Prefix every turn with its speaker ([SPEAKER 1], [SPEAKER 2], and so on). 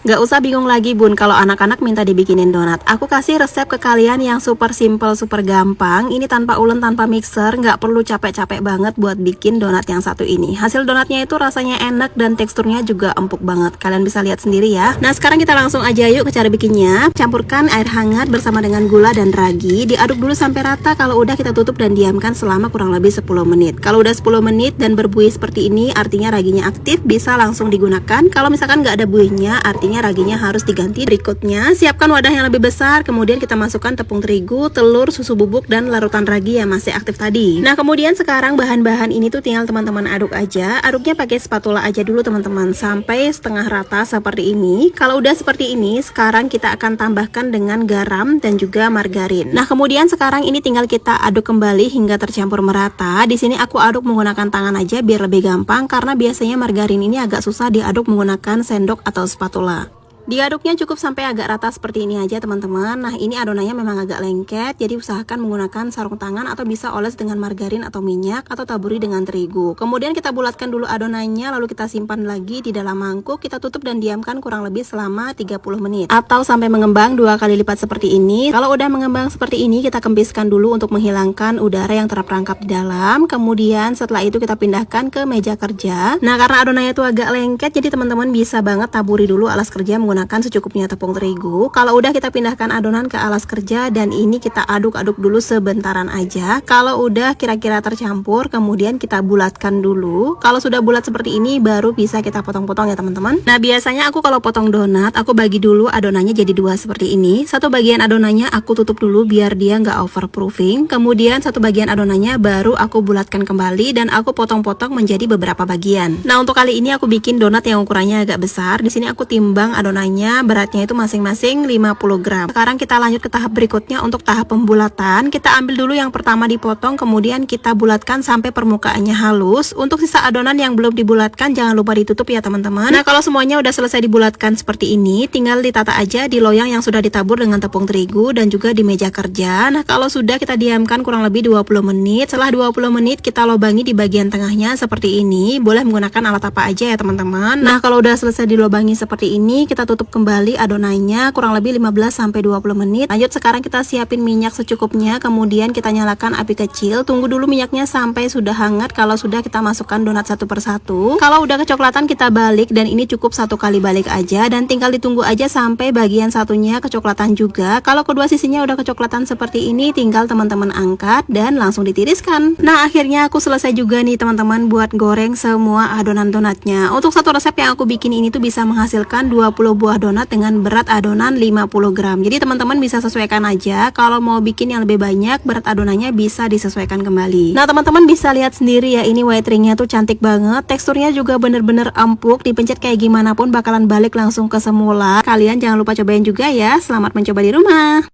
[SPEAKER 1] Gak usah bingung lagi bun kalau anak-anak minta dibikinin donat. Aku kasih resep ke kalian yang super simple, super gampang. Ini tanpa ulen, tanpa mixer, gak perlu capek-capek banget buat bikin donat yang satu ini. Hasil donatnya itu rasanya enak dan teksturnya juga empuk banget. Kalian bisa lihat sendiri ya. Nah sekarang kita langsung aja yuk ke cara bikinnya. Campurkan air hangat bersama dengan gula dan ragi. Diaduk dulu sampai rata. Kalau udah kita tutup dan diamkan selama kurang lebih 10 menit. Kalau udah 10 menit dan berbuih seperti ini, artinya raginya aktif, bisa langsung digunakan. Kalau misalkan gak ada buihnya, artinya raginya harus diganti. Berikutnya siapkan wadah yang lebih besar, kemudian kita masukkan tepung terigu, telur, susu bubuk, dan larutan ragi yang masih aktif tadi. Nah kemudian sekarang bahan-bahan ini tuh tinggal teman-teman aduk aja. Aduknya pakai spatula aja dulu teman-teman, sampai setengah rata seperti ini. Kalau udah seperti ini, sekarang kita akan tambahkan dengan garam dan juga margarin. Nah kemudian sekarang ini tinggal kita aduk kembali hingga tercampur merata. Di sini aku aduk menggunakan tangan aja biar lebih gampang, karena biasanya margarin ini agak susah diaduk menggunakan sendok atau spatula. Diaduknya cukup sampai agak rata seperti ini aja teman-teman. Nah ini adonannya memang agak lengket, jadi usahakan menggunakan sarung tangan atau bisa oles dengan margarin atau minyak, atau taburi dengan terigu. Kemudian kita bulatkan dulu adonannya, lalu kita simpan lagi di dalam mangkuk. Kita tutup dan diamkan kurang lebih selama 30 menit atau sampai mengembang 2 kali lipat seperti ini. Kalau udah mengembang seperti ini, kita kempiskan dulu untuk menghilangkan udara yang terperangkap di dalam. Kemudian setelah itu kita pindahkan ke meja kerja. Nah karena adonannya itu agak lengket, jadi teman-teman bisa banget taburi dulu alas kerja menggunakan secukupnya tepung terigu. Kalau udah kita pindahkan adonan ke alas kerja dan ini kita aduk-aduk dulu sebentaran aja. Kalau udah kira-kira tercampur, kemudian kita bulatkan dulu. Kalau sudah bulat seperti ini, baru bisa kita potong-potong ya teman-teman. Nah biasanya aku kalau potong donat, aku bagi dulu adonannya jadi 2 seperti ini. Satu bagian adonannya aku tutup dulu biar dia nggak overproofing. Kemudian satu bagian adonannya baru aku bulatkan kembali dan aku potong-potong menjadi beberapa bagian. Nah untuk kali ini aku bikin donat yang ukurannya agak besar. Di sini aku timbang adonannya, beratnya itu masing-masing 50 gram. Sekarang kita lanjut ke tahap berikutnya. Untuk tahap pembulatan, kita ambil dulu yang pertama dipotong, kemudian kita bulatkan sampai permukaannya halus. Untuk sisa adonan yang belum dibulatkan, jangan lupa ditutup ya teman-teman. Nah kalau semuanya udah selesai dibulatkan seperti ini, tinggal ditata aja di loyang yang sudah ditabur dengan tepung terigu dan juga di meja kerja. Nah kalau sudah, kita diamkan kurang lebih 20 menit. Setelah 20 menit kita lobangi di bagian tengahnya seperti ini. Boleh menggunakan alat apa aja ya teman-teman. Nah kalau udah selesai dilobangi seperti ini, kita tutup kembali adonannya kurang lebih 15-20 menit. Lanjut sekarang kita siapin minyak secukupnya, kemudian kita nyalakan api kecil. Tunggu dulu minyaknya sampai sudah hangat. Kalau sudah, kita masukkan donat satu persatu. Kalau udah kecoklatan, kita balik, dan ini cukup 1 kali balik aja dan tinggal ditunggu aja sampai bagian satunya kecoklatan juga. Kalau kedua sisinya udah kecoklatan seperti ini, tinggal teman-teman angkat dan langsung ditiriskan. Nah akhirnya aku selesai juga nih teman-teman buat goreng semua adonan donatnya. Untuk satu resep yang aku bikin ini tuh bisa menghasilkan 20 buah donat dengan berat adonan 50 gram. Jadi teman-teman bisa sesuaikan aja. Kalau mau bikin yang lebih banyak, berat adonannya bisa disesuaikan kembali. Nah teman-teman bisa lihat sendiri ya, ini white ringnya tuh cantik banget. Teksturnya juga bener-bener empuk. Dipencet kayak gimana pun bakalan balik langsung ke semula. Kalian jangan lupa cobain juga ya. Selamat mencoba di rumah.